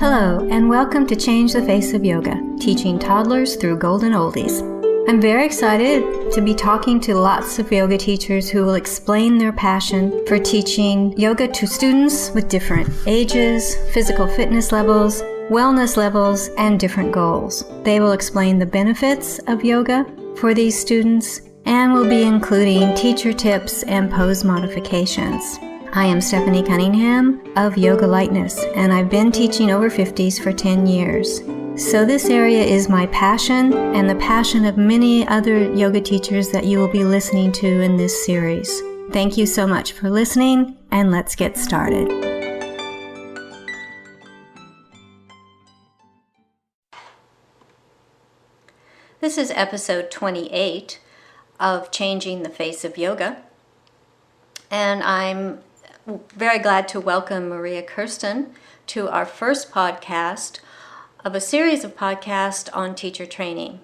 Hello, and welcome to Change the Face of Yoga, teaching toddlers through golden oldies. I'm very excited to be talking to lots of yoga teachers who will explain their passion for teaching yoga to students with different ages, physical fitness levels, wellness levels, and different goals. They will explain the benefits of yoga for these students and will be including teacher tips and pose modifications. I am Stephanie Cunningham of Yoga Lightness, and I've been teaching over 50s for 10 years. So this area is my passion and the passion of many other yoga teachers that you will be listening to in this series. Thank you so much for listening, and let's get started. This is episode 28 of Changing the Face of Yoga, and I'm very glad to welcome Maria Kirsten to our first podcast of a series of podcasts on teacher training.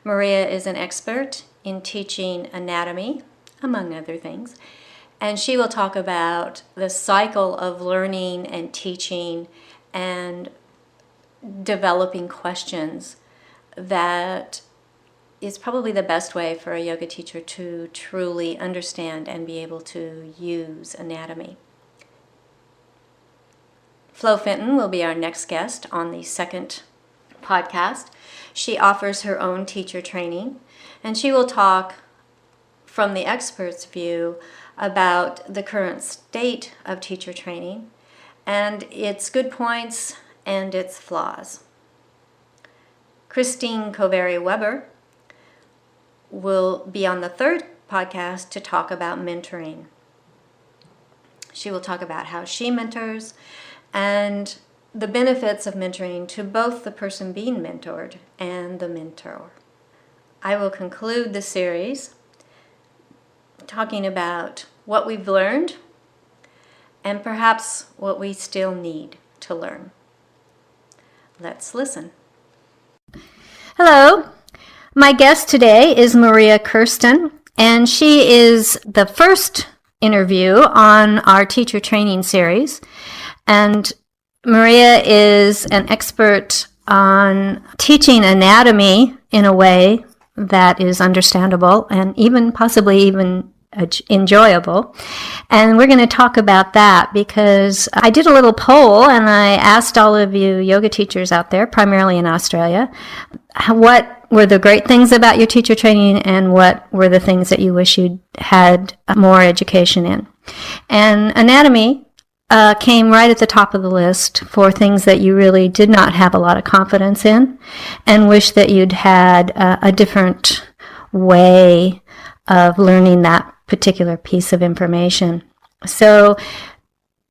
Maria is an expert in teaching anatomy, among other things, and she will talk about the cycle of learning and teaching and developing questions that is probably the best way for a yoga teacher to truly understand and be able to use anatomy. Flo Fenton will be our next guest on the second podcast. She offers her own teacher training, and she will talk from the expert's view about the current state of teacher training and its good points and its flaws. Christine Coveri-Weber will be on the third podcast to talk about mentoring. She will talk about how she mentors and the benefits of mentoring to both the person being mentored and the mentor. I will conclude the series talking about what we've learned and perhaps what we still need to learn. Let's listen. Hello. My guest today is Maria Kirsten, and she is the first interview on our teacher training series. And Maria is an expert on teaching anatomy in a way that is understandable and possibly even enjoyable. And we're going to talk about that because I did a little poll and I asked all of you yoga teachers out there, primarily in Australia, what were the great things about your teacher training and what were the things that you wish you'd had more education in. And anatomy came right at the top of the list for things that you really did not have a lot of confidence in and wish that you'd had a different way of learning that particular piece of information. So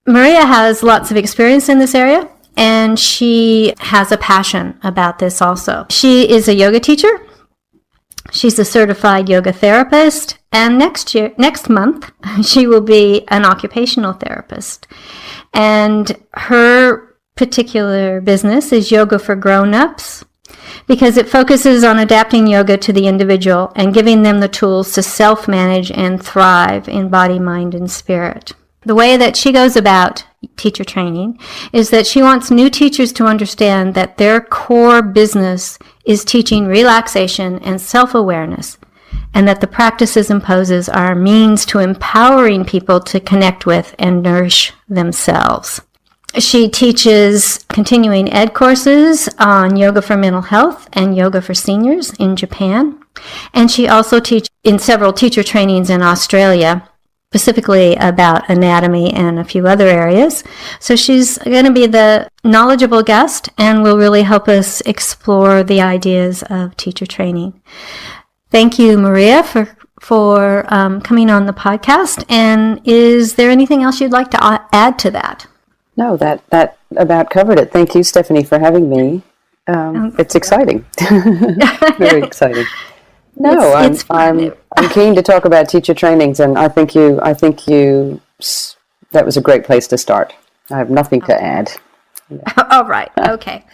Maria has lots of experience in this area, and she has a passion about this also. She is a yoga teacher. She's a certified yoga therapist, and next month, she will be an occupational therapist. And her particular business is Yoga for Grown-Ups, because it focuses on adapting yoga to the individual and giving them the tools to self-manage and thrive in body, mind, and spirit. The way that she goes about teacher training is that she wants new teachers to understand that their core business is teaching relaxation and self-awareness, and that the practices and poses are a means to empowering people to connect with and nourish themselves. She teaches continuing ed courses on yoga for mental health and yoga for seniors in Japan. And she also teaches in several teacher trainings in Australia, specifically about anatomy and a few other areas. So she's going to be the knowledgeable guest and will really help us explore the ideas of teacher training. Thank you, Maria, for coming on the podcast. And is there anything else you'd like to add to that? No, that about covered it. Thank you, Stephanie, for having me. It's exciting. Very exciting. No, I'm keen to talk about teacher trainings, and I think that was a great place to start. I have nothing to add. Yeah. All right. Okay.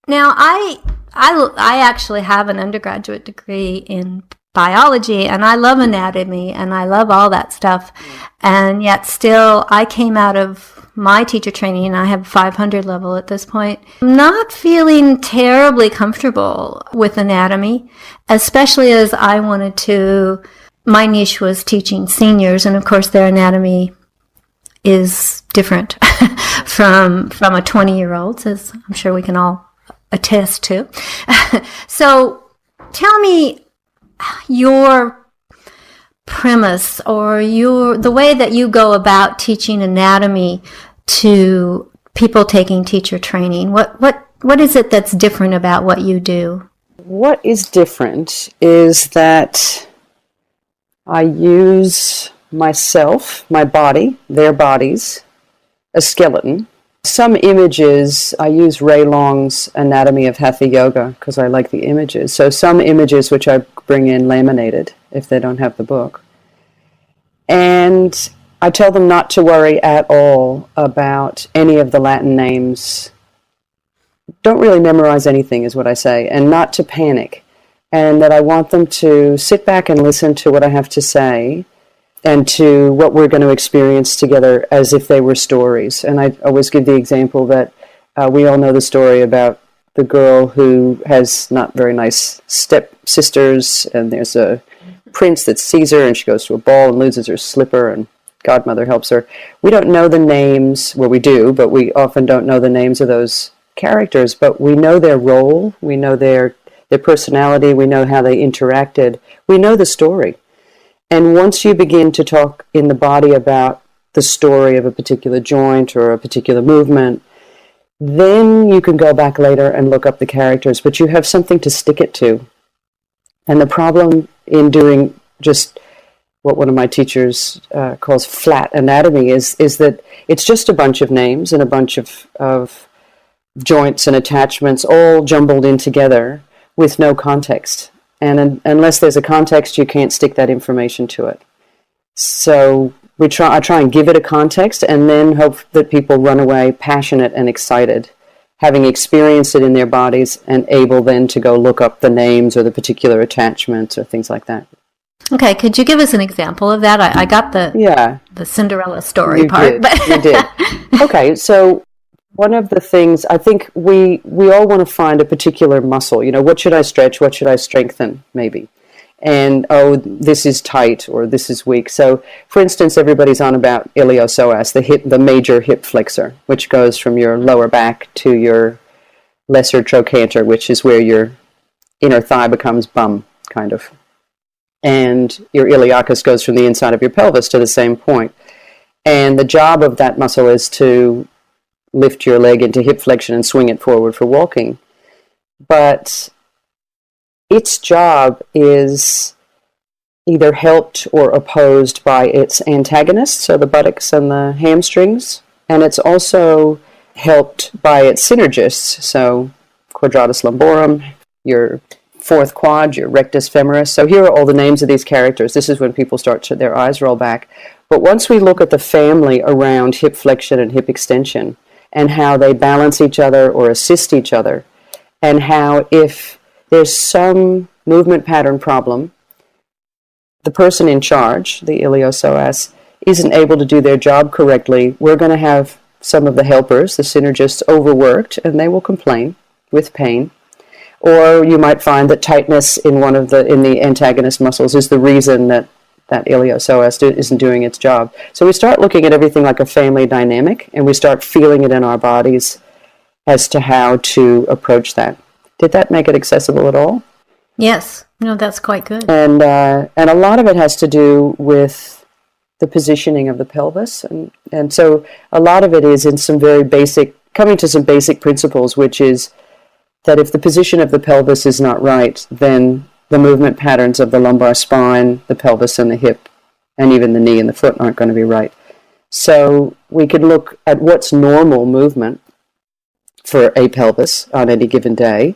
Now, I actually have an undergraduate degree in biology and I love anatomy and I love all that stuff. And yet still I came out of my teacher training, and I have 500 level at this point, not feeling terribly comfortable with anatomy, especially as I wanted to, my niche was teaching seniors, and of course their anatomy is different from a 20-year-old, as I'm sure we can all attest to. So tell me your premise or the way that you go about teaching anatomy to people taking teacher training. What is it that's different about what you do? What is different is that I use myself, my body, their bodies, a skeleton. Some images, I use Ray Long's Anatomy of Hatha Yoga because I like the images. So some images which I bring in laminated if they don't have the book. And I tell them not to worry at all about any of the Latin names. Don't really memorize anything is what I say, and not to panic. And that I want them to sit back and listen to what I have to say and to what we're going to experience together as if they were stories. And I always give the example that we all know the story about the girl who has not very nice stepsisters, and there's a prince that sees her, and she goes to a ball and loses her slipper, and godmother helps her. We don't know the names, well, we do, but we often don't know the names of those characters, but we know their role, we know their personality, we know how they interacted, we know the story. And once you begin to talk in the body about the story of a particular joint or a particular movement, then you can go back later and look up the characters, but you have something to stick it to. And the problem in doing just what one of my teachers calls flat anatomy is that it's just a bunch of names and a bunch of joints and attachments all jumbled in together with no context. And unless there's a context, you can't stick that information to it. So I try and give it a context and then hope that people run away passionate and excited, having experienced it in their bodies and able then to go look up the names or the particular attachments or things like that. Okay, could you give us an example of that? I got the Cinderella story part. You did. Okay, so one of the things, I think we all want to find a particular muscle. You know, what should I stretch? What should I strengthen, maybe? And, oh, this is tight or this is weak. So, for instance, everybody's on about iliopsoas, the major hip flexor, which goes from your lower back to your lesser trochanter, which is where your inner thigh becomes bum, kind of. And your iliacus goes from the inside of your pelvis to the same point. And the job of that muscle is to lift your leg into hip flexion and swing it forward for walking. But its job is either helped or opposed by its antagonists, so the buttocks and the hamstrings, and it's also helped by its synergists, so quadratus lumborum, your fourth quad, your rectus femoris. So here are all the names of these characters. This is when people start to, their eyes roll back. But once we look at the family around hip flexion and hip extension, and how they balance each other or assist each other, and how if there's some movement pattern problem, the person in charge, the iliopsoas, isn't able to do their job correctly, we're going to have some of the helpers, the synergists, overworked, and they will complain with pain. Or you might find that tightness in the antagonist muscles is the reason that iliopsoas isn't doing its job. So we start looking at everything like a family dynamic, and we start feeling it in our bodies as to how to approach that. Did that make it accessible at all? Yes. No, that's quite good. And a lot of it has to do with the positioning of the pelvis. And so a lot of it is in some very basic, coming to some basic principles, which is that if the position of the pelvis is not right, then the movement patterns of the lumbar spine, the pelvis and the hip, and even the knee and the foot aren't going to be right. So we can look at what's normal movement for a pelvis on any given day.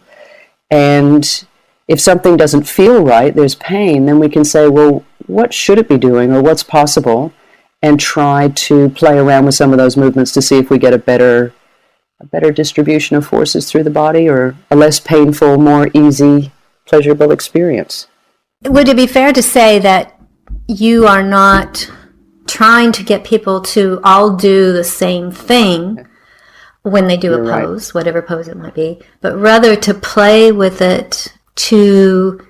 And if something doesn't feel right, there's pain, then we can say, well, what should it be doing or what's possible? And try to play around with some of those movements to see if we get a better distribution of forces through the body or a less painful, more easy, pleasurable experience. would it be fair to say that you are not trying to get people to all do the same thing when they do a pose, right, whatever pose it might be, but rather to play with it to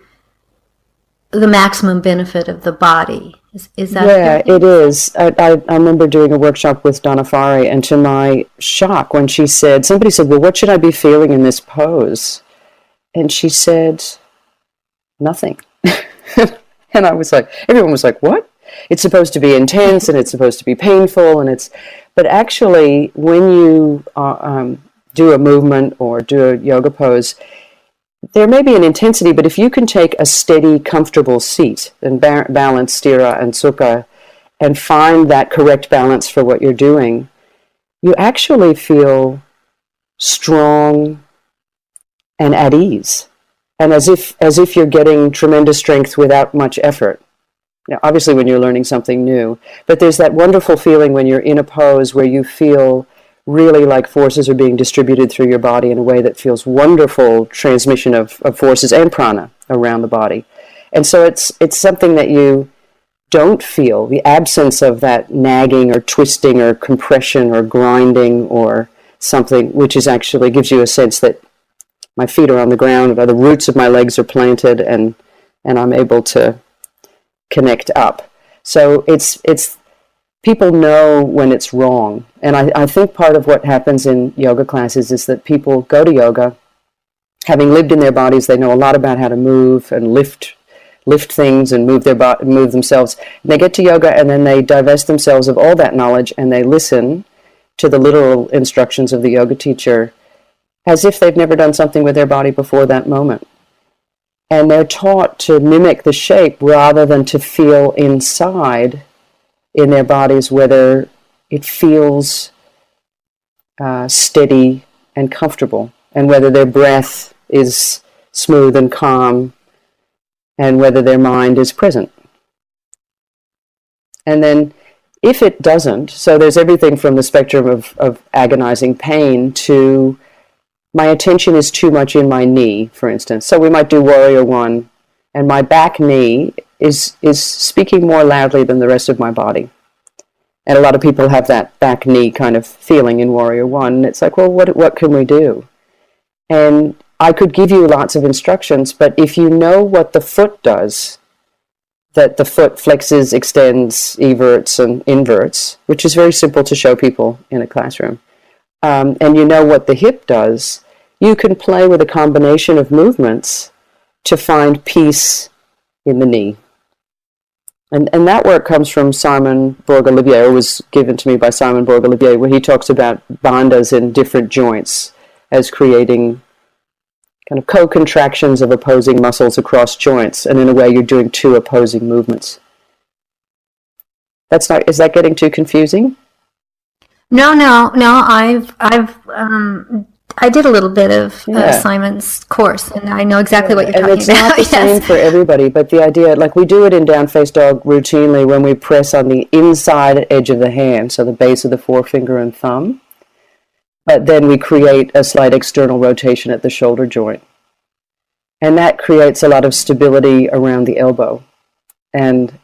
the maximum benefit of the body? Is that? Yeah, it is. I remember doing a workshop with Donna Farhi, and to my shock, when somebody said, well, what should I be feeling in this pose? And she said, nothing. And I was like, everyone was like, what? It's supposed to be intense, and it's supposed to be painful, but actually, when you do a movement or do a yoga pose, there may be an intensity, but if you can take a steady, comfortable seat and balance sthira and sukha and find that correct balance for what you're doing, you actually feel strong and at ease, and as if you're getting tremendous strength without much effort. Now, obviously, when you're learning something new, but there's that wonderful feeling when you're in a pose where you feel really like forces are being distributed through your body in a way that feels wonderful transmission of forces and prana around the body. And so it's something that you don't feel, the absence of that nagging or twisting or compression or grinding or something, which is actually gives you a sense that my feet are on the ground, or the roots of my legs are planted, and I'm able to connect up. So it's people know when it's wrong. And I think part of what happens in yoga classes is that people go to yoga, having lived in their bodies, they know a lot about how to move and lift things and move themselves. And they get to yoga, and then they divest themselves of all that knowledge, and they listen to the literal instructions of the yoga teacher as if they've never done something with their body before that moment. And they're taught to mimic the shape rather than to feel inside in their bodies whether it feels steady and comfortable, and whether their breath is smooth and calm, and whether their mind is present. And then if it doesn't, so there's everything from the spectrum of agonizing pain to my attention is too much in my knee, for instance. So we might do Warrior One, and my back knee is speaking more loudly than the rest of my body. And a lot of people have that back knee kind of feeling in Warrior One. And it's like, well, what can we do? And I could give you lots of instructions, but if you know what the foot does, that the foot flexes, extends, everts, and inverts, which is very simple to show people in a classroom, and you know what the hip does, you can play with a combination of movements to find peace in the knee. And that work comes from Simon Borg-Olivier, or was given to me by Simon Borg-Olivier, where he talks about bandhas in different joints as creating kind of co-contractions of opposing muscles across joints, and in a way you're doing two opposing movements. Is that getting too confusing? No. I did a little bit of Simon's course, and I know exactly what you're talking about. And it's not the same for everybody, but the idea, like we do it in Down Face Dog routinely when we press on the inside edge of the hand, so the base of the forefinger and thumb, but then we create a slight external rotation at the shoulder joint. And that creates a lot of stability around the elbow. And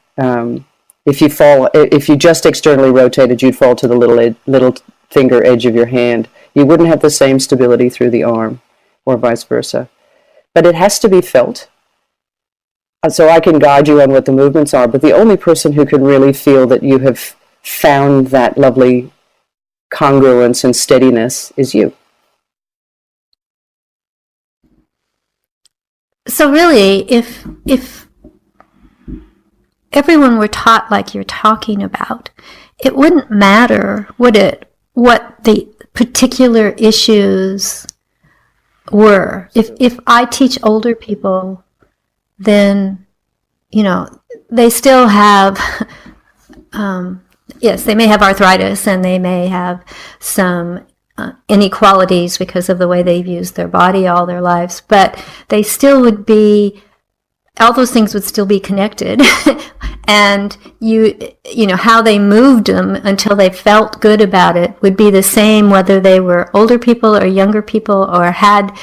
if you just externally rotated, you'd fall to the little finger edge of your hand. You wouldn't have the same stability through the arm, or vice versa. But it has to be felt. So I can guide you on what the movements are, but the only person who can really feel that you have found that lovely congruence and steadiness is you. So really, if everyone were taught like you're talking about, it wouldn't matter, would it, what the particular issues were. If I teach older people, then, they still have, yes, they may have arthritis, and they may have some inequalities because of the way they've used their body all their lives, but they still would be, all those things would still be connected. And how they moved them until they felt good about it would be the same whether they were older people or younger people, or had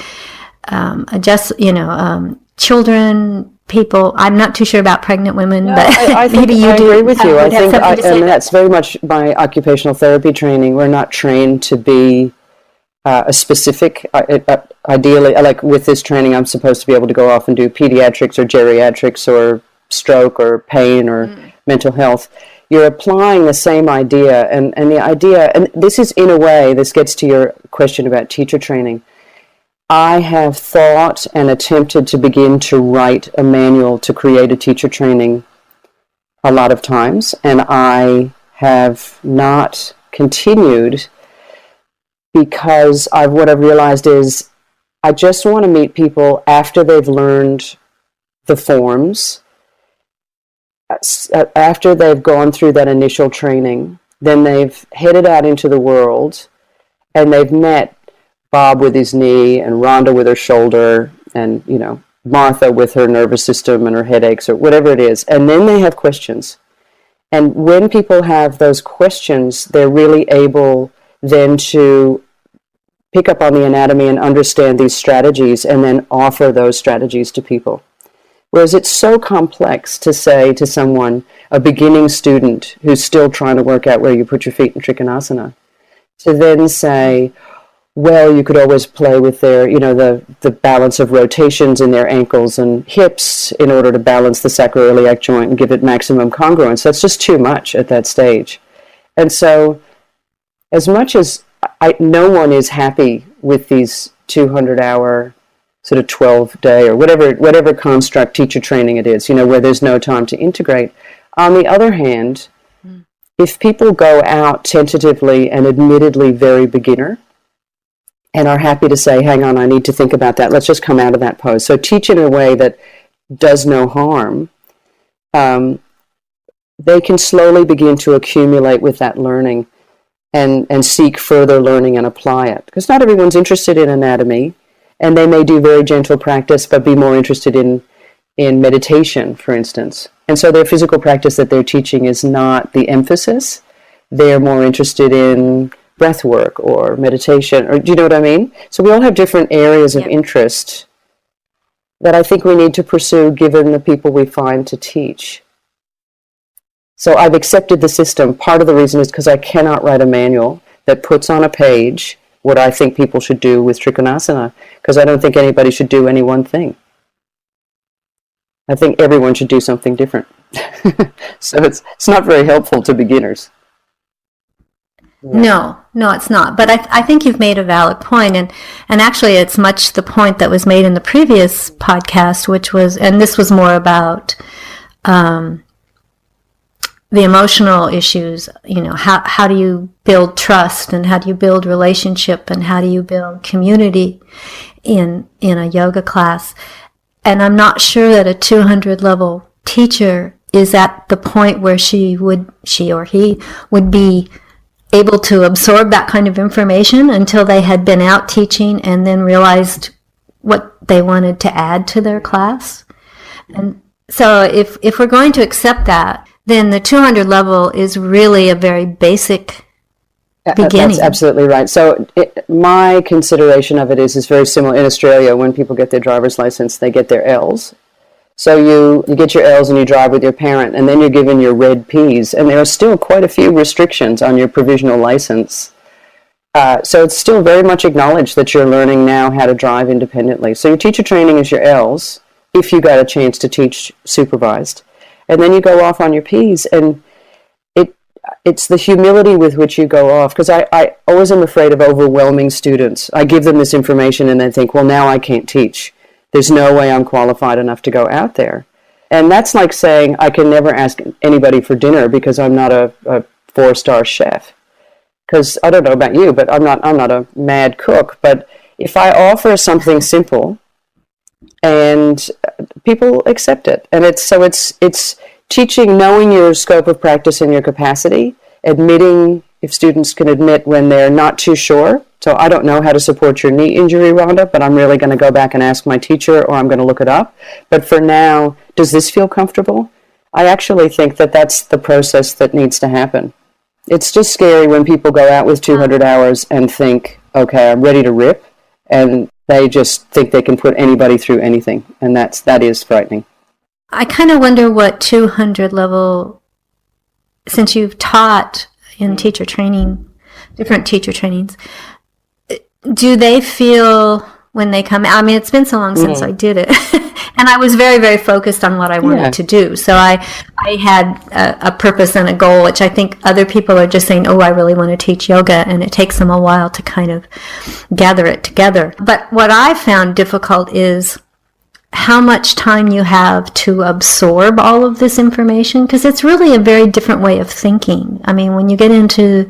children, people. I'm not too sure about pregnant women, No, but I think maybe you I do. agree with you. I think, and that. that's very much my occupational therapy training. We're not trained to be a specific, ideally, like with this training, I'm supposed to be able to go off and do pediatrics or geriatrics or stroke or pain or mental health. You're applying the same idea, and the idea, and this is in a way, this gets to your question about teacher training. I have thought and attempted to begin to write a manual to create a teacher training a lot of times, and I have not continued because what I've realized is I just want to meet people after they've learned the forms, after they've gone through that initial training, then they've headed out into the world and they've met Bob with his knee and Rhonda with her shoulder and, Martha with her nervous system and her headaches or whatever it is. And then they have questions. And when people have those questions, they're really able then to pick up on the anatomy and understand these strategies and then offer those strategies to people. Whereas it's so complex to say to someone, a beginning student who's still trying to work out where you put your feet in Trikonasana, to then say, well, you could always play with their, the balance of rotations in their ankles and hips in order to balance the sacroiliac joint and give it maximum congruence. That's just too much at that stage. And so as much as no one is happy with these 200-hour sort of 12-day or whatever construct teacher training it is, where there's no time to integrate. On the other hand, if people go out tentatively and admittedly very beginner and are happy to say, hang on, I need to think about that, let's just come out of that pose. So teach in a way that does no harm, they can slowly begin to accumulate with that learning and seek further learning and apply it. Because not everyone's interested in anatomy, and they may do very gentle practice, but be more interested in meditation, for instance. And so their physical practice that they're teaching is not the emphasis. They're more interested in breath work or meditation, or do you know what I mean? So we all have different areas of interest that I think we need to pursue given the people we find to teach. So I've accepted the system. Part of the reason is because I cannot write a manual that puts on a page what I think people should do with Trikonasana, because I don't think anybody should do any one thing. I think everyone should do something different. So it's not very helpful to beginners. Yeah. No, it's not. But I think you've made a valid point, and actually it's much the point that was made in the previous podcast, which was, and this was more about the emotional issues, how do you build trust and how do you build relationship and how do you build community in a yoga class. And I'm not sure that a 200 level teacher is at the point where she or he would be able to absorb that kind of information until they had been out teaching and then realized what they wanted to add to their class. And so if we're going to accept that, then the 200 level is really a very basic beginning. That's absolutely right. So my consideration of it is very similar. In Australia, when people get their driver's license, they get their L's. So you get your L's and you drive with your parent, and then you're given your red P's. And there are still quite a few restrictions on your provisional license. So it's still very much acknowledged that you're learning now how to drive independently. So your teacher training is your L's, if you got a chance to teach supervised. And then you go off on your P's, and it's the humility with which you go off, because I always am afraid of overwhelming students. I give them this information and they think, well, now I can't teach. There's no way I'm qualified enough to go out there. And that's like saying I can never ask anybody for dinner because I'm not a 4-star chef. Because I don't know about you, but I'm not a mad cook. But if I offer something simple, and people accept it, and it's teaching, knowing your scope of practice and your capacity, admitting if students can admit when they're not too sure. So I don't know how to support your knee injury, Rhonda, but I'm really going to go back and ask my teacher, or I'm going to look it up. But for now, does this feel comfortable? I actually think that that's the process that needs to happen. It's just scary when people go out with 200 hours and think, okay, I'm ready to rip, and they just think they can put anybody through anything, and that is frightening. I kind of wonder what 200 level, since you've taught in teacher training, different teacher trainings, do they feel when they come? I mean, it's been so long since I did it. And I was very, very focused on what I wanted to do. So I had a purpose and a goal, which I think other people are just saying, oh, I really want to teach yoga. And it takes them a while to kind of gather it together. But what I found difficult is how much time you have to absorb all of this information, because it's really a very different way of thinking. I mean, when you get into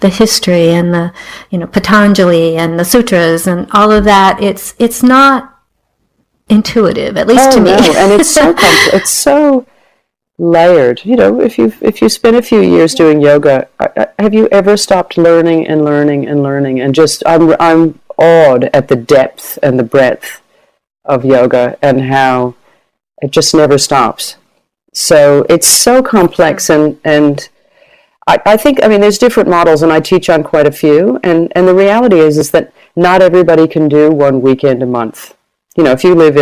the history and the, Patanjali and the sutras and all of that, it's not intuitive, at least to me. No. And it's so it's so layered. If you spend a few years doing yoga, have you ever stopped learning and learning and learning? And just I'm awed at the depth and the breadth of yoga and how it just never stops. So it's so complex, and I think, there's different models, and I teach on quite a few, and the reality is that not everybody can do one weekend a month. If you live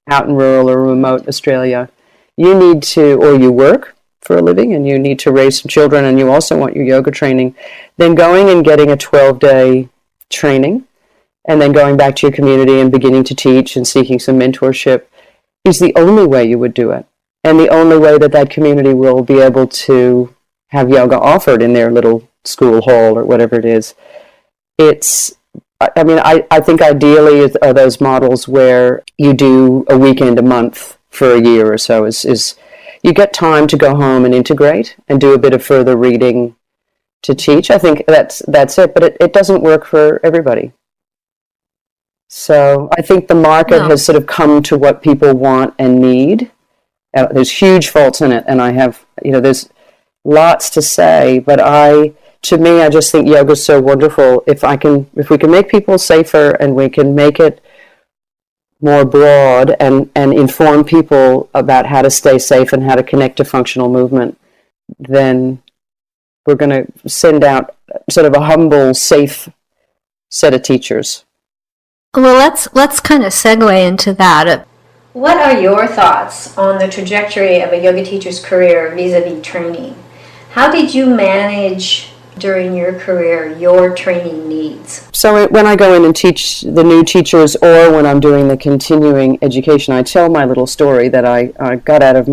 out in rural or remote Australia, you need to, or you work for a living and you need to raise some children and you also want your yoga training, then going and getting a 12-day training and then going back to your community and beginning to teach and seeking some mentorship is the only way you would do it. And the only way that community will be able to have yoga offered in their little school hall or whatever it is. I think ideally are those models where you do a weekend a month for a year or so is you get time to go home and integrate and do a bit of further reading to teach. I think that's it, but it doesn't work for everybody. So I think the market has sort of come to what people want and need. There's huge faults in it, and I have, there's lots to say, but to me, I just think yoga is so wonderful. If we can make people safer and we can make it more broad and inform people about how to stay safe and how to connect to functional movement, then we're going to send out sort of a humble, safe set of teachers. Well, let's kind of segue into that. What are your thoughts on the trajectory of a yoga teacher's career vis-a-vis training? How did you manage during your career your training needs? So when I go in and teach the new teachers, or when I'm doing the continuing education, I tell my little story that I got out of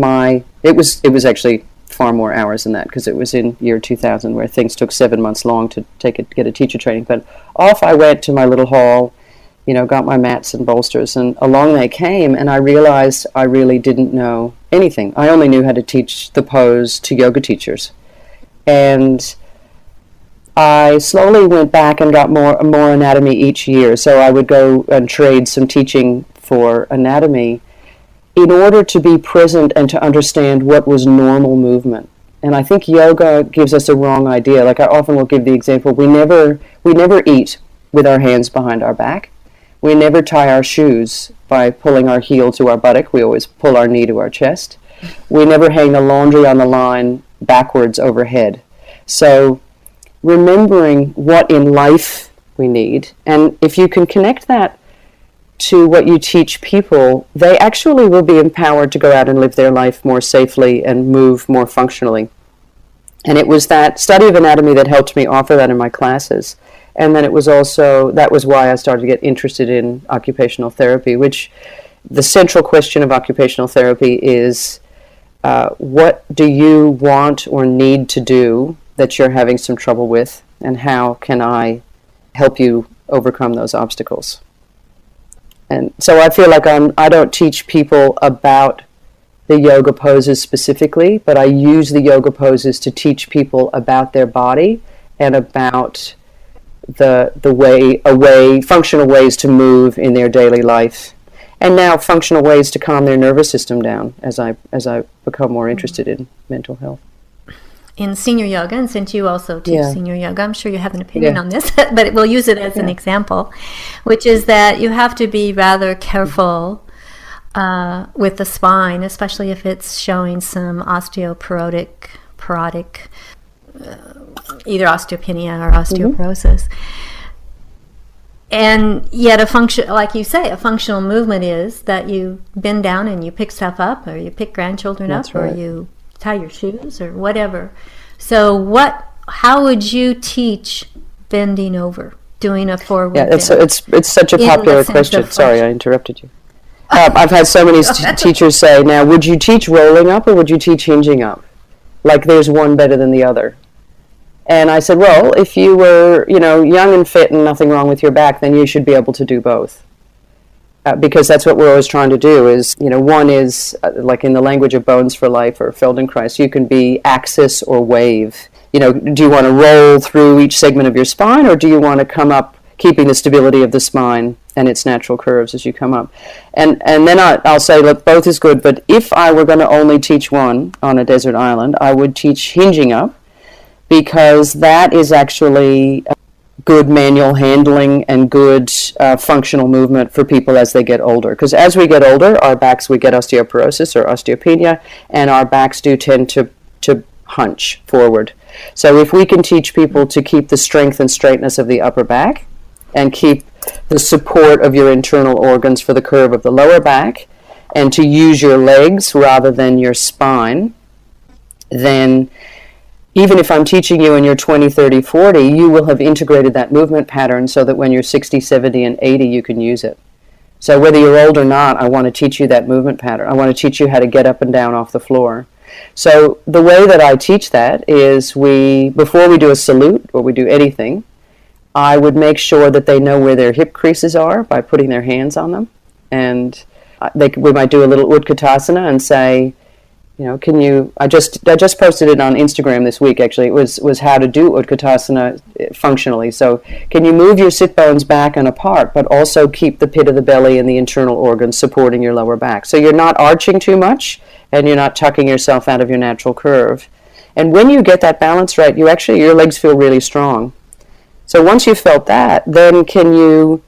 it was actually far more hours than that, because it was in year 2000 where things took 7 months long to get a teacher training. But off I went to my little hall, got my mats and bolsters, and along they came, and I realized I really didn't know anything. I only knew how to teach the pose to yoga teachers. And I slowly went back and got more anatomy each year. So I would go and trade some teaching for anatomy in order to be present and to understand what was normal movement. And I think yoga gives us a wrong idea. Like, I often will give the example, we never eat with our hands behind our back. We never tie our shoes by pulling our heel to our buttock. We always pull our knee to our chest. We never hang the laundry on the line backwards overhead. So remembering what in life we need, and if you can connect that to what you teach people, they actually will be empowered to go out and live their life more safely and move more functionally. And it was that study of anatomy that helped me offer that in my classes. And then that was why I started to get interested in occupational therapy, which the central question of occupational therapy is, what do you want or need to do that you're having some trouble with, and how can I help you overcome those obstacles? And so I feel like I don't teach people about the yoga poses specifically, but I use the yoga poses to teach people about their body and about functional ways to move in their daily life, and now functional ways to calm their nervous system down as I become more interested in mental health. In senior yoga, and since you also teach senior yoga, I'm sure you have an opinion on this, but we'll use it as an example, which is that you have to be rather careful with the spine, especially if it's showing some osteoporotic, either osteopenia or osteoporosis. And yet a function, like you say, a functional movement is that you bend down and you pick stuff up, or you pick grandchildren up, or you tie your shoes, or whatever. So how would you teach bending over, doing a forward bend? It's such a popular question. Sorry, I interrupted you. I've had so many teachers say, now, would you teach rolling up or would you teach hinging up? Like there's one better than the other. And I said, well, if you were, young and fit and nothing wrong with your back, then you should be able to do both. Because that's what we're always trying to do is, one is, like in the language of Bones for Life or Feldenkrais, you can be axis or wave. Do you want to roll through each segment of your spine, or do you want to come up keeping the stability of the spine and its natural curves as you come up? And then I'll say, look, both is good, but if I were going to only teach one on a desert island, I would teach hinging up, because that is actually good manual handling and good functional movement for people as they get older. Because as we get older, our backs, we get osteoporosis or osteopenia, and our backs do tend to hunch forward. So if we can teach people to keep the strength and straightness of the upper back and keep the support of your internal organs for the curve of the lower back, and to use your legs rather than your spine, then even if I'm teaching you and you're 20, 30, 40, you will have integrated that movement pattern so that when you're 60, 70, and 80, you can use it. So whether you're old or not, I want to teach you that movement pattern. I want to teach you how to get up and down off the floor. So the way that I teach that is before we do a salute or we do anything, I would make sure that they know where their hip creases are by putting their hands on them. And we might do a little Utkatasana and say, can you, I just posted it on Instagram this week, actually. It was how to do Utkatasana functionally. So can you move your sit bones back and apart, but also keep the pit of the belly and the internal organs supporting your lower back? So you're not arching too much, and you're not tucking yourself out of your natural curve. And when you get that balance right, your legs feel really strong. So once you've felt that, then can you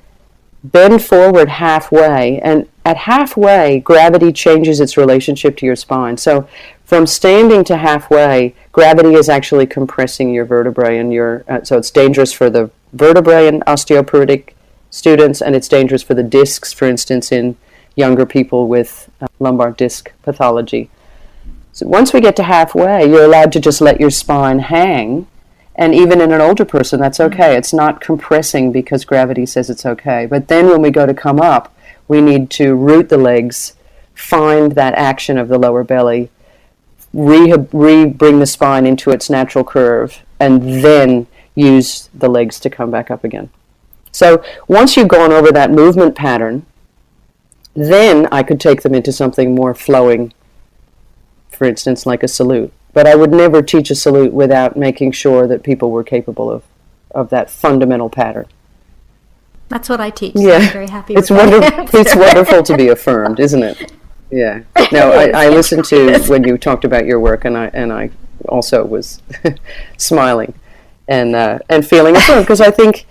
bend forward halfway, and at halfway, gravity changes its relationship to your spine. So from standing to halfway, gravity is actually compressing your vertebrae, and so it's dangerous for the vertebrae in osteoporotic students, and it's dangerous for the discs, for instance, in younger people with lumbar disc pathology. So once we get to halfway, you're allowed to just let your spine hang. And even in an older person, that's okay. It's not compressing because gravity says it's okay. But then when we go to come up, we need to root the legs, find that action of the lower belly, bring the spine into its natural curve, and then use the legs to come back up again. So once you've gone over that movement pattern, then I could take them into something more flowing, for instance, like a salute. But I would never teach a salute without making sure that people were capable of that fundamental pattern. That's what I teach. Yeah, so I'm very happy it's with wonderful. It's wonderful to be affirmed, isn't it? Yeah. No, I listened to when you talked about your work, and I also was smiling and feeling affirmed, because I think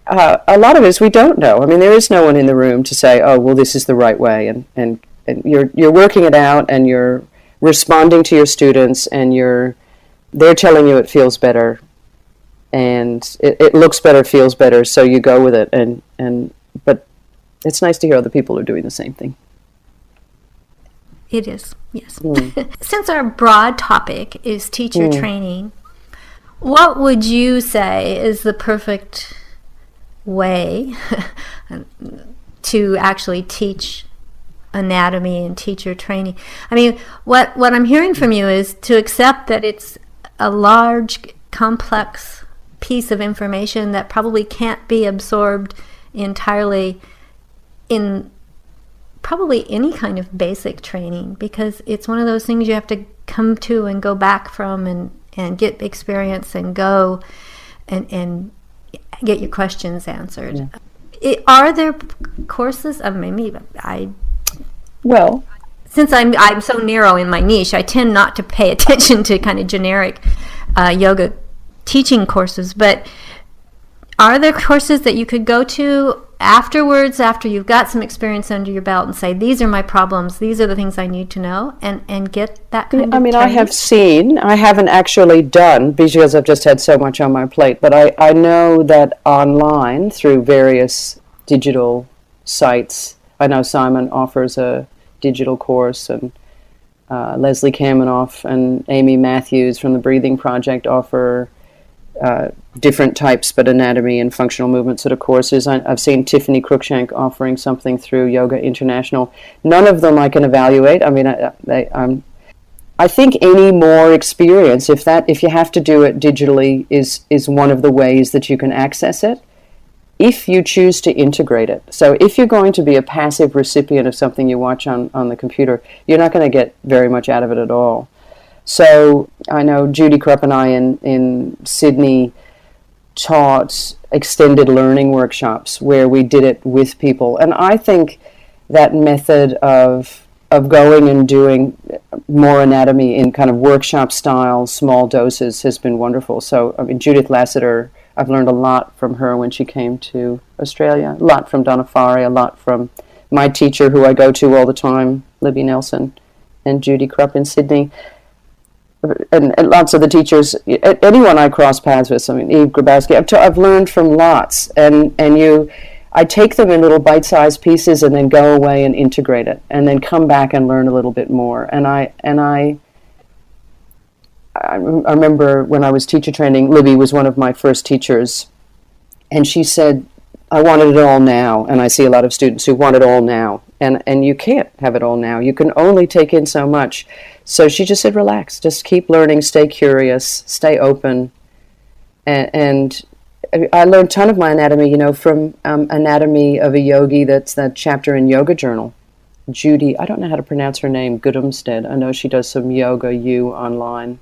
a lot of it is we don't know. I mean, there is no one in the room to say, oh, well, this is the right way, and you're working it out, and you're responding to your students, and they're telling you it feels better, and it looks better, feels better, so you go with it. But it's nice to hear other people are doing the same thing. It is, yes. Since our broad topic is teacher training, what would you say is the perfect way to actually teach anatomy and teacher training? I mean, what I'm hearing from you is to accept that it's a large, complex piece of information that probably can't be absorbed entirely in probably any kind of basic training, because it's one of those things you have to come to and go back from and get experience and go and get your questions answered. Yeah. Are there courses? Well, since I'm so narrow in my niche, I tend not to pay attention to kind of generic yoga teaching courses. But Are there courses that you could go to afterwards, after you've got some experience under your belt, and say, these are my problems, these are the things I need to know, and get that kind of training? I have seen, I haven't actually done, because I've just had so much on my plate, but I know that online, through various digital sites, I know Simon offers a digital course, and Leslie Kamenoff and Amy Matthews from the Breathing Project offer different types, but anatomy and functional movement sort of courses. I've seen Tiffany Cruikshank offering something through Yoga International. None of them I can evaluate. I mean, I think any more experience, if you have to do it digitally, is one of the ways that you can access it, if you choose to integrate it. So if you're going to be a passive recipient of something you watch on the computer, you're not going to get very much out of it at all. So I know Judy Krupp and I in Sydney taught extended learning workshops where we did it with people. And I think that method of going and doing more anatomy in kind of workshop style, small doses has been wonderful. So, I mean, Judith Lassiter, I've learned a lot from her when she came to Australia, a lot from Donna Farey, a lot from my teacher who I go to all the time, Libby Nelson, and Judy Krupp in Sydney. And lots of the teachers, anyone I cross paths with, I mean, Eve Grabowski, I've learned from lots, and I take them in little bite-sized pieces and then go away and integrate it, and then come back and learn a little bit more. And I remember when I was teacher training, Libby was one of my first teachers, and she said, I wanted it all now, and I see a lot of students who want it all now, and you can't have it all now. You can only take in so much. So she just said, relax, just keep learning, stay curious, stay open. And I learned a ton of my anatomy, from Anatomy of a Yogi, that's that chapter in Yoga Journal. Judy, I don't know how to pronounce her name, Goodumstead. I know she does some Yoga U online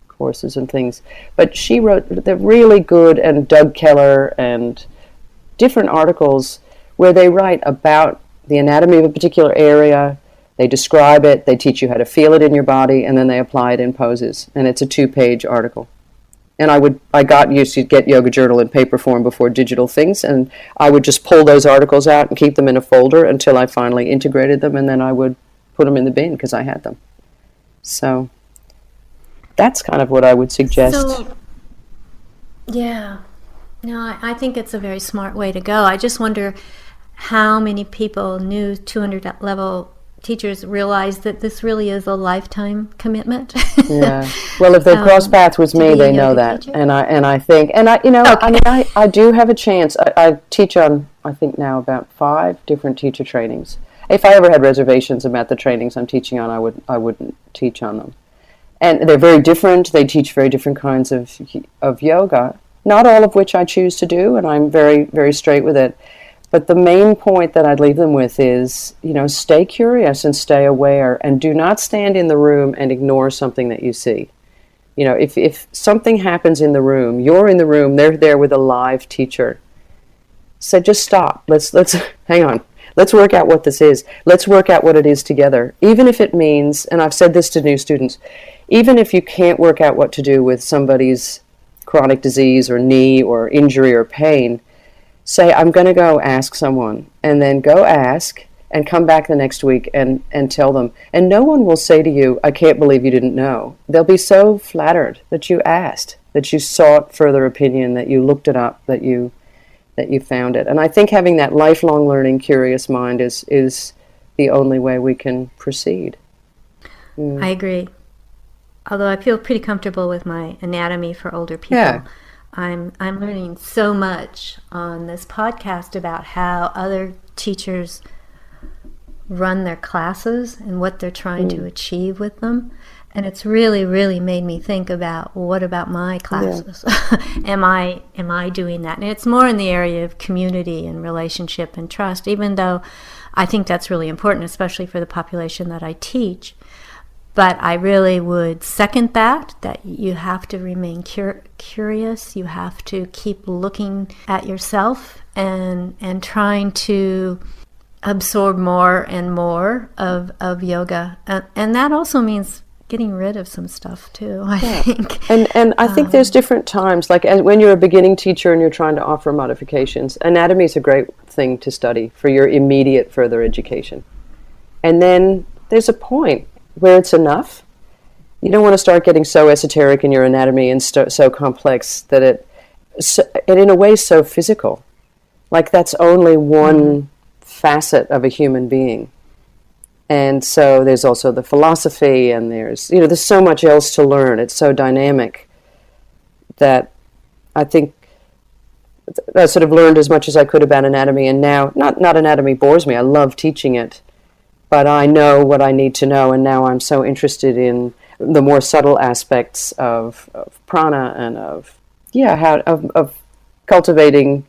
courses and things. But she wrote the really good, and Doug Keller and different articles where they write about the anatomy of a particular area. They describe it, they teach you how to feel it in your body, and then they apply it in poses. And it's a 2-page article. And I got used to get Yoga Journal in paper form before digital things, and I would just pull those articles out and keep them in a folder until I finally integrated them, and then I would put them in the bin because I had them. So that's kind of what I would suggest. So, yeah. No, I think it's a very smart way to go. I just wonder how many people, new 200 level teachers, realize that this really is a lifetime commitment. Yeah. Well, if they cross paths with me, they know that. Teacher. And I think, okay. I do have a chance. I teach on, I think now, about 5 different teacher trainings. If I ever had reservations about the trainings I'm teaching on, I wouldn't teach on them. And they're very different. They teach very different kinds of yoga, not all of which I choose to do, and I'm very, very straight with it. But the main point that I'd leave them with is, stay curious and stay aware, and do not stand in the room and ignore something that you see. If something happens in the room, you're in the room, they're there with a live teacher. So just stop. Let's hang on. Let's work out what this is. Let's work out what it is together. Even if it means, and I've said this to new students, even if you can't work out what to do with somebody's chronic disease or knee or injury or pain, say, I'm going to go ask someone, and then go ask and come back the next week and tell them. And no one will say to you, I can't believe you didn't know. They'll be so flattered that you asked, that you sought further opinion, that you looked it up, that you found it. And I think having that lifelong learning, curious mind is the only way we can proceed. I agree. Although I feel pretty comfortable with my anatomy for older people. Yeah. I'm learning so much on this podcast about how other teachers run their classes and what they're trying to achieve with them. And it's really, really made me think about, what about my classes? Yeah. Am I doing that? And it's more in the area of community and relationship and trust, even though I think that's really important, especially for the population that I teach. But I really would second that you have to remain curious. You have to keep looking at yourself and trying to absorb more and more of yoga. And that also means getting rid of some stuff too, I think. And I think there's different times, like when you're a beginning teacher and you're trying to offer modifications, anatomy is a great thing to study for your immediate further education. And then there's a point where it's enough. You don't want to start getting so esoteric in your anatomy and so complex that it in a way so physical. Like that's only one facet of a human being. And so there's also the philosophy, and there's so much else to learn. It's so dynamic that I think I sort of learned as much as I could about anatomy, and now, not anatomy bores me, I love teaching it, but I know what I need to know, and now I'm so interested in the more subtle aspects of prana and of cultivating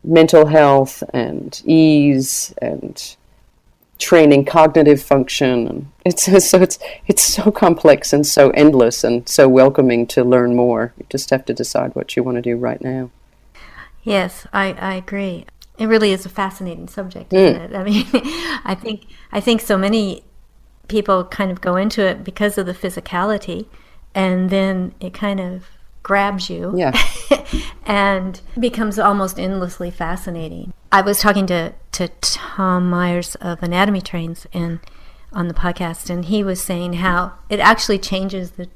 mental health and ease and training cognitive function. And it's so complex and so endless and so welcoming to learn more. You just have to decide what you want to do right now. Yes, I agree. It really is a fascinating subject, isn't it? I mean, I think so many people kind of go into it because of the physicality, and then it kind of grabs you and becomes almost endlessly fascinating. I was talking to Tom Myers of Anatomy Trains on the podcast, and he was saying how it actually changes the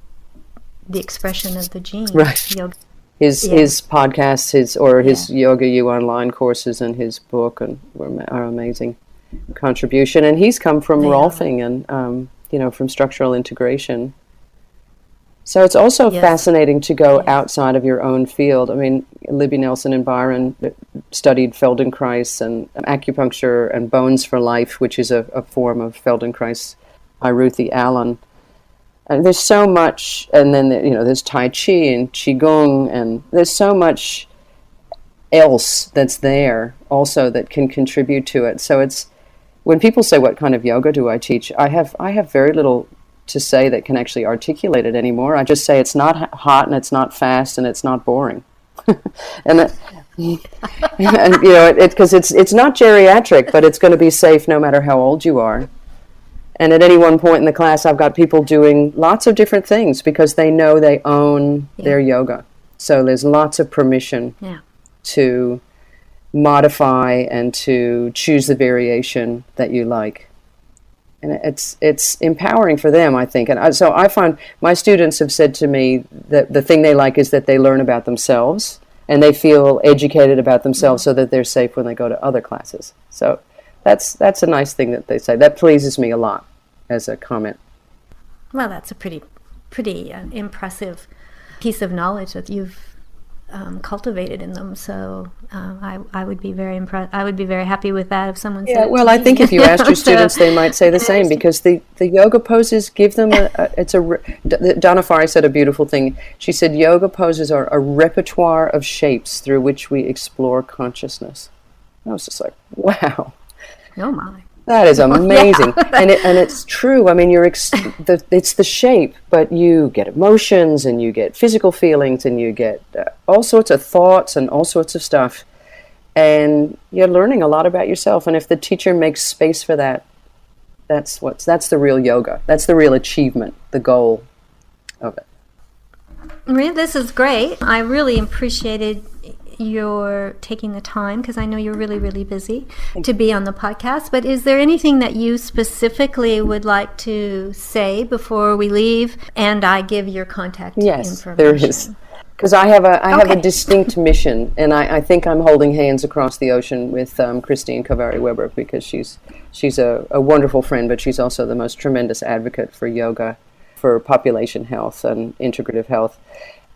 expression of the gene. Right. Yoga. His podcasts, his Yoga U online courses, and his book are amazing contribution. And he's come from Rolfing and from structural integration. So it's also fascinating to go outside of your own field. I mean, Libby Nelson and Byron studied Feldenkrais and acupuncture and Bones for Life, which is a form of Feldenkrais by Ruthie Allen. And there's so much, and then there's Tai Chi and Qigong, and there's so much else that's there also that can contribute to it. So it's when people say, "What kind of yoga do I teach?" I have very little to say that can actually articulate it anymore. I just say it's not hot and it's not fast and it's not boring, because it's not geriatric, but it's going to be safe no matter how old you are. And at any one point in the class, I've got people doing lots of different things because they know they own their yoga. So there's lots of permission to modify and to choose the variation that you like. And it's empowering for them, I think. And so I find my students have said to me that the thing they like is that they learn about themselves and they feel educated about themselves so that they're safe when they go to other classes. So that's a nice thing that they say. That pleases me a lot as a comment. Well, that's a pretty impressive piece of knowledge that you've cultivated in them. So I would be very impressed. I would be very happy with that if someone said. Yeah, well, I think if you asked your students, they might say the same, because the yoga poses give them Donna Farr said a beautiful thing. She said yoga poses are a repertoire of shapes through which we explore consciousness. I was just like, wow. Oh my. That is amazing. And it's true. I mean, it's the shape, but you get emotions and you get physical feelings and you get all sorts of thoughts and all sorts of stuff. And you're learning a lot about yourself. And if the teacher makes space for that, that's the real yoga. That's the real achievement, the goal of it. Maria, this is great. I really appreciated your taking the time, because I know you're really, really busy to be on the podcast. But is there anything that you specifically would like to say before we leave and I give your contact information? Yes, there is. Because I have a distinct mission, and I think I'm holding hands across the ocean with Christine Kovari-Weber, because she's a wonderful friend, but she's also the most tremendous advocate for yoga, for population health and integrative health.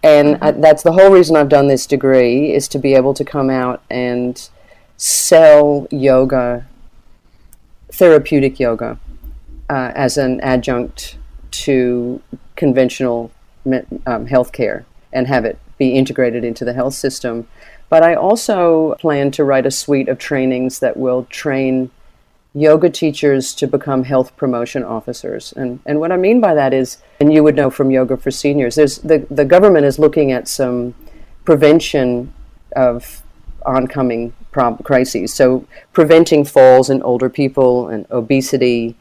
And that's the whole reason I've done this degree, is to be able to come out and sell yoga, therapeutic yoga, as an adjunct to conventional healthcare, and have it be integrated into the health system. But I also plan to write a suite of trainings that will train yoga teachers to become health promotion officers. And what I mean by that is, and you would know from Yoga for Seniors, the government is looking at some prevention of oncoming crises. So preventing falls in older people and obesity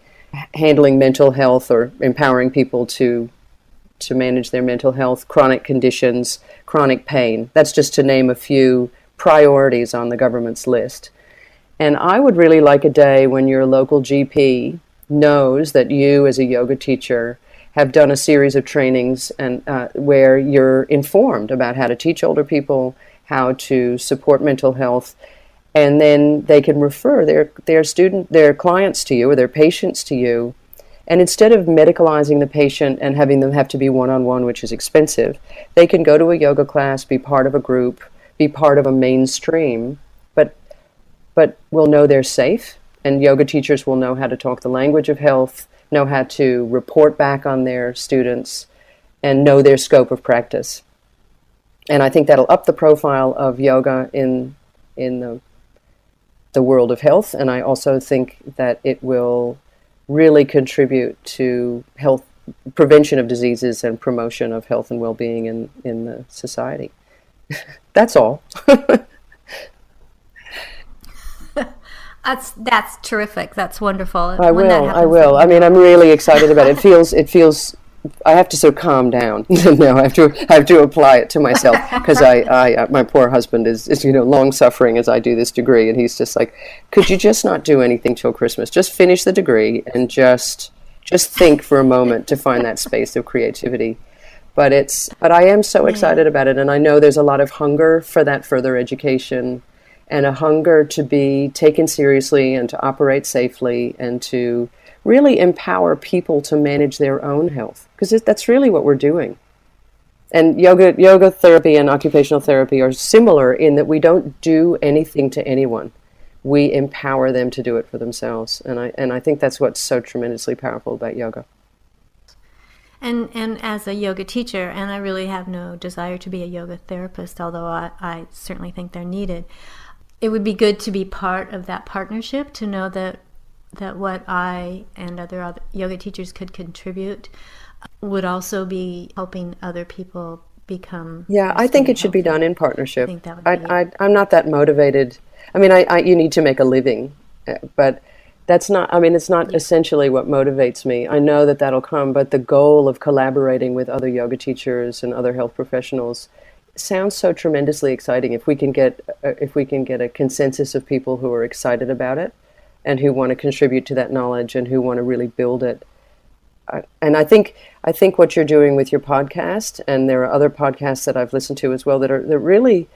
handling mental health or empowering people to manage their mental health, chronic conditions, chronic pain. That's just to name a few priorities on the government's list. And I would really like a day when your local GP knows that you, as a yoga teacher, have done a series of trainings and where you're informed about how to teach older people, how to support mental health, and then they can refer their clients to you or their patients to you. And instead of medicalizing the patient and having them have to be one-on-one, which is expensive, they can go to a yoga class, be part of a group, be part of a mainstream, but will know they're safe, and yoga teachers will know how to talk the language of health, know how to report back on their students, and know their scope of practice. And I think that'll up the profile of yoga in the world of health, and I also think that it will really contribute to health, prevention of diseases and promotion of health and well-being in the society. That's all. That's terrific. That's wonderful. I will. I mean, I'm really excited about it. It feels. I have to sort of calm down. No, I have to apply it to myself because my poor husband is long suffering as I do this degree, and he's just like, could you just not do anything till Christmas? Just finish the degree and just think for a moment to find that space of creativity. But I am so excited about it, and I know there's a lot of hunger for that further education, and a hunger to be taken seriously and to operate safely and to really empower people to manage their own health, because that's really what we're doing. And yoga therapy and occupational therapy are similar in that we don't do anything to anyone. We empower them to do it for themselves, and I think that's what's so tremendously powerful about yoga. And as a yoga teacher, and I really have no desire to be a yoga therapist, although I certainly think they're needed, it would be good to be part of that partnership, to know that what I and other yoga teachers could contribute would also be helping other people become. Yeah, I think it should be done in partnership. I think that would be. I'm not that motivated. I mean, you need to make a living, but that's not. I mean, it's not essentially what motivates me. I know that that'll come, but the goal of collaborating with other yoga teachers and other health professionals sounds so tremendously exciting. If we can get a consensus of people who are excited about it and who want to contribute to that knowledge and who want to really build it. And I think what you're doing with your podcast, and there are other podcasts that I've listened to as well that really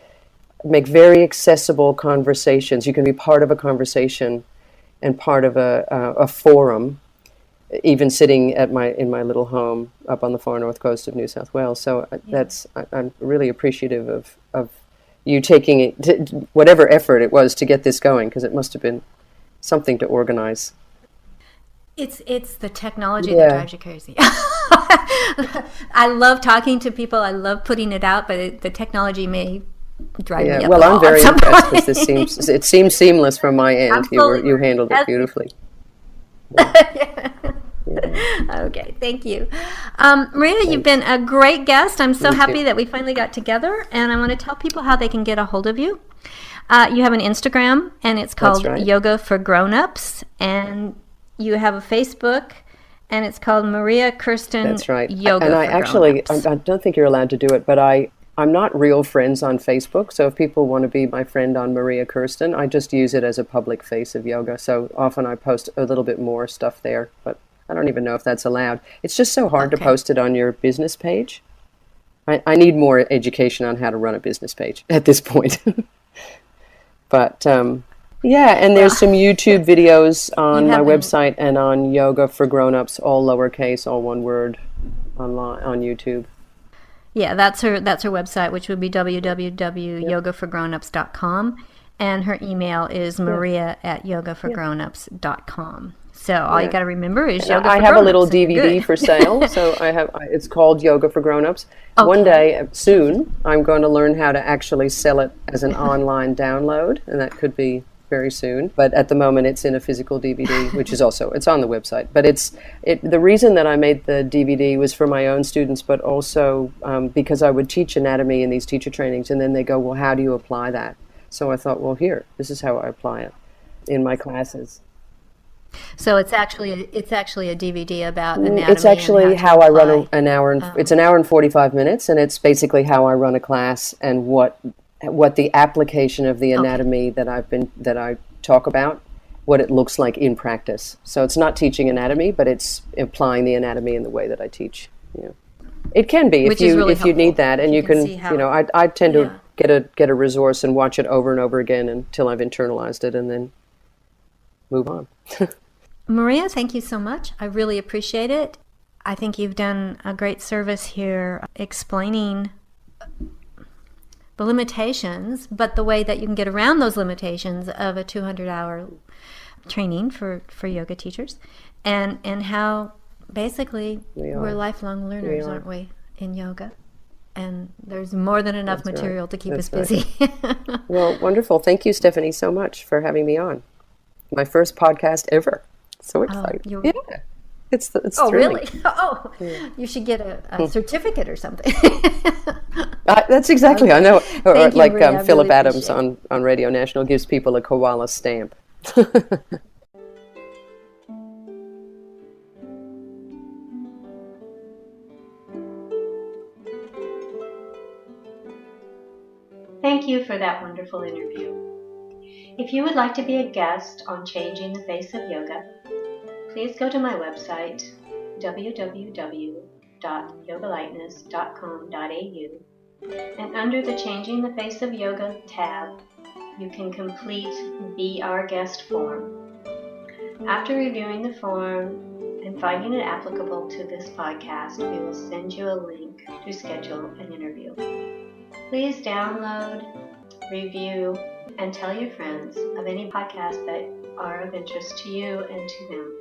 make very accessible conversations. You can be part of a conversation and part of a forum, even sitting in my little home up on the far north coast of New South Wales. So I'm really appreciative of you taking it, whatever effort it was to get this going, because it must have been something to organize. It's the technology that drives you crazy. I love talking to people. I love putting it out, but the technology may drive me up. Well, I'm very impressed because it seems seamless from my end. Absolutely. You handled it beautifully. Yeah. Okay, thank you. Maria, you've been a great guest. I'm so happy that we finally got together, and I want to tell people how they can get a hold of you. You have an Instagram, and it's called Yoga for Grownups, and you have a Facebook, and it's called Maria Kirsten. That's right. Yoga and for I don't think you're allowed to do it, but I'm not real friends on Facebook, so if people want to be my friend on Maria Kirsten, I just use it as a public face of yoga. So often I post a little bit more stuff there, but I don't even know if that's allowed. It's just so hard to post it on your business page. I need more education on how to run a business page at this point. But yeah, and there's some YouTube videos on my website and on Yoga for Grownups, all lowercase, all one word, online on YouTube. Yeah, that's her website, which would be www.yogaforgrownups.com, and her email is maria@yogaforgrownups.com. So all you got to remember is Yoga for Grownups. I have a little DVD for sale, so it's called Yoga for Grownups. Okay. One day, soon, I'm going to learn how to actually sell it as an online download, and that could be very soon. But at the moment, it's in a physical DVD, which is also, it's on the website. But the reason that I made the DVD was for my own students, but also because I would teach anatomy in these teacher trainings, and then they go, well, how do you apply that? So I thought, well, this is how I apply it in my classes. So it's actually a DVD about anatomy. It's actually and how I run apply. an hour, and it's an hour and 45 minutes, and it's basically how I run a class and what the application of the Okay. anatomy that I talk about, what it looks like in practice. So it's not teaching anatomy, but it's applying the anatomy in the way that I teach. It can be Which is really if you need helpful. that, and You you can can, see how. I tend to Yeah. get a resource and watch it over and over again until I've internalized it, and then move on. Maria, thank you so much. I really appreciate it. I think you've done a great service here explaining the limitations, but the way that you can get around those limitations of a 200-hour training for yoga teachers, and how basically we're lifelong learners, aren't we, in yoga? And there's more than enough That's right. material to keep us That's right. busy. Well, wonderful. Thank you, Stephanie, so much for having me on. My first podcast ever. So excited. Yeah. It's Oh, thrilling. really? Oh, you should get a certificate or something. That's exactly. I know. Or Thank you, like Maria. I Philip really Adams appreciate on Radio National gives people a koala stamp. Thank you for that wonderful interview. If you would like to be a guest on Changing the Face of Yoga, please go to my website, www.yogalightness.com.au, and under the Changing the Face of Yoga tab, you can complete Be Our Guest form. After reviewing the form and finding it applicable to this podcast, we will send you a link to schedule an interview. Please download, review, and tell your friends of any podcasts that are of interest to you and to them.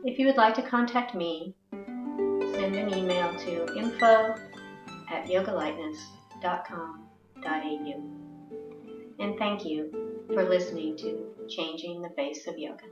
If you would like to contact me, send an email to info@yogalightness.com.au. And thank you for listening to Changing the Face of Yoga.